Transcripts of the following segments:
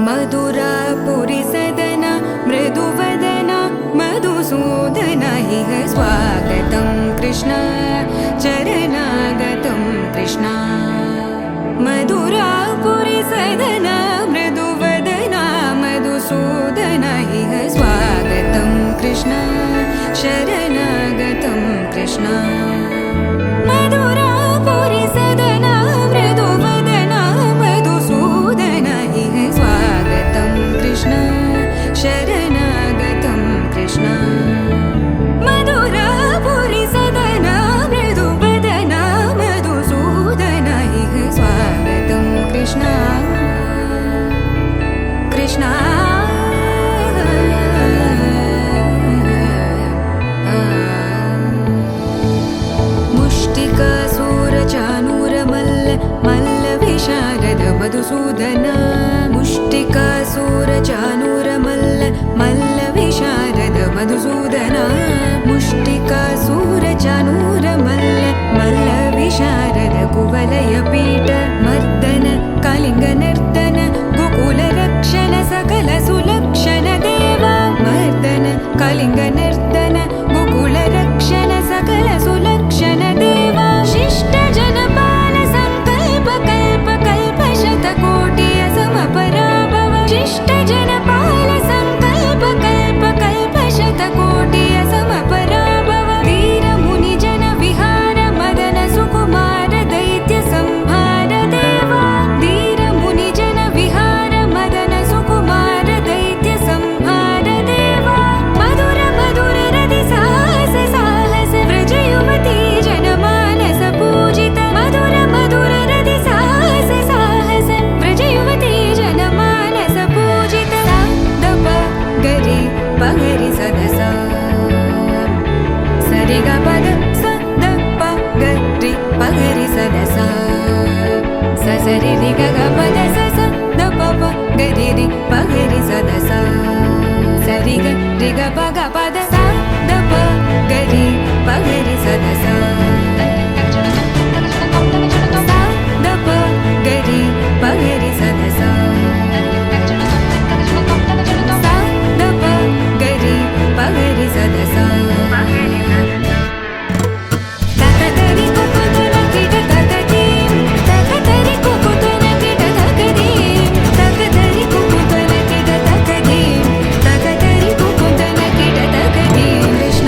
मधुरापुरी सदना मृदुवदना मधुसूदन इह स्वागतं कृष्ण चरणागतं कृष्ण मधुरापुरी सदना मृदुवदना मधुसूदन इह स्वागतं कृष्ण शरणागतं कृष्ण मधुरापुरी सदना मृदुवदना मधुसूदन इह स्वागतं कृष्ण शरणागतं कृष्ण मधुरापुरी सदना मृदुवदना मधुसूदन इह स्वागतं कृष्ण कृष्ण मुष्टिकासूरचानूरमल्ल मल्लविशारद मधुसूदन मुष्टिकासूरचानूरमल्ल मल्लविशारद मधुसूदन मुष्टिकासूरचानूरमल्ल मल्लविशारद कुवलयपीठ मर्दन कलिङ्गनर्दन गोकुलरक्षण सकल सुलक्षण देवा मर्दन कलिङ्गनर्दन गोकुलरक्षण सकल सुलक्षण देवा शिष्ट जनपाल संकल्प कल्प कल्प शतकोटि असमपराभव शिष्ट जनपाल संकल्प कल्प कल्प शतकोटि असमपराभव वीर मुनि जन विहार मदन सुकुमार दैत्य संहार देवा वीर मुनि जन विहार मदन सुकुमार दैत्य संहार देवा मधुर मधुर रति साहस साहस व्रज युवती जनमानस पूजित मधुर मधुर रति साहस साहस व्रज युवती जनमानस पूजित सा दप गरि पगरि सदस सरि ग पद स द प गरि पगरि सदस स सरि रि ग ग पद स स द प प गरि रि पगरि सदस सरि ग रि ग प ग पद स द प गरि पगरि सदस स द प गरि पगरि सदस स द प गरि पगरि सदस तकतरि कुकुतन किट तकतीं तकतरि कुकुतन किट तकतीं तकतरि कुकुतन किट तकतीं तकतरि कुकुतन किट तकतीं कृष्ण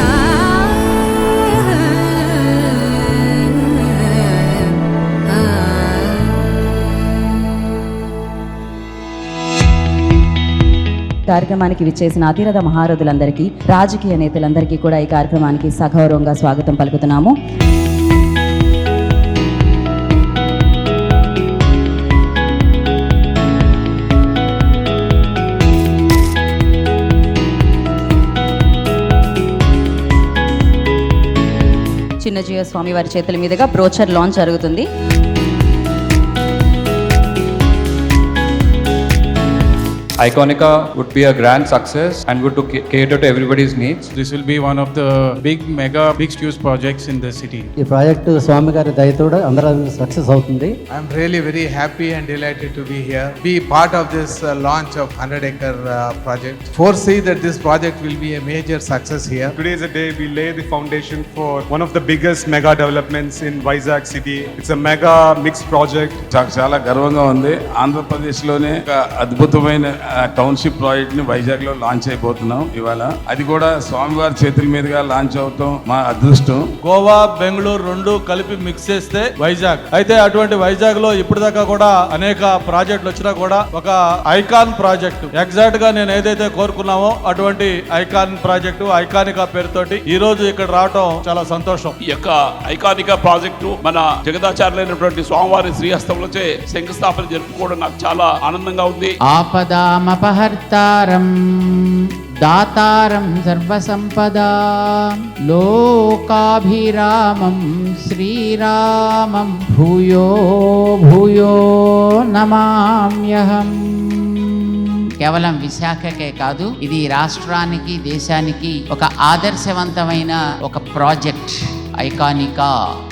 కార్యక్రమానికి విచ్చేసిన అతిరథ మహారథులందరికీ రాజకీయ నేతలందరికీ కూడా ఈ కార్యక్రమానికి సగౌరవంగా స్వాగతం పలుకుతున్నాము. చిన్నజీవ స్వామి వారి చేతుల మీదుగా బ్రోచర్ లాంచ్ జరుగుతుంది. Iconica would be a grand success and would to cater to everybody's needs. This will be one of the big mixed use projects in the city. ఈ ప్రాజెక్టు స్వామి గారి దయతో అందరూ సక్సెస్ అవుతుంది. I'm really very happy and delighted to be here, be part of this launch of 100-acre project. Foresee that this project will be a major success here. Today is a day we lay the foundation for one of the biggest mega developments in Vizag city. It's a mega mixed project. చాలా గర్వంగా ఉంది. ఆంధ్రప్రదేశ్లోనే ఒక అద్భుతమైన township project ని వైజాగ్ లో launch అయిపోతున్నాం ఇవాళ. అది కూడా స్వామివారి చేతుల మీదుగా లాంచ్ అవటం మా అదృష్టం. గోవా బెంగళూరు రెండు కలిపి మిక్స్ చేస్తే వైజాగ్ అయితే అటువంటి వైజాగ్ లో ఇప్పటిదాకా కూడా అనేక ప్రాజెక్టులు వచ్చినా కూడా ఒక ఐకాన్ ప్రాజెక్టు ఎగ్జాక్ట్ గా నేను ఏదైతే కోరుకున్నామో అటువంటి ఐకాన్ ప్రాజెక్టు ఐకానికా పేరుతోటి ఈ రోజు ఇక్కడ రావటం చాలా సంతోషం. ఈ యొక్క ఐకానికా ప్రాజెక్టు మన జగదాచార్యులైనటువంటి స్వామివారి శ్రీహస్తంలోచే శంకుస్థాపన జరుపుకోవడం నాకు చాలా ఆనందంగా ఉంది. ఆపదామపహర్తారం దాతారం సర్వసంపదా లోకాభిరామం శ్రీరామం భూయో భూయో నమామ్యహం. కేవలం విశాఖకే కాదు, ఇది రాష్ట్రానికి దేశానికి ఒక ఆదర్శవంతమైన ఒక ప్రాజెక్ట్. ఐకానికా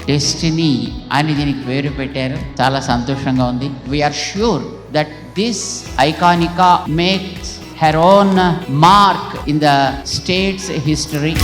డెస్టినీ అని దీనికి పేరు పెట్టారు. చాలా సంతోషంగా ఉంది. We are sure that this Iconica makes her own mark in the state's history.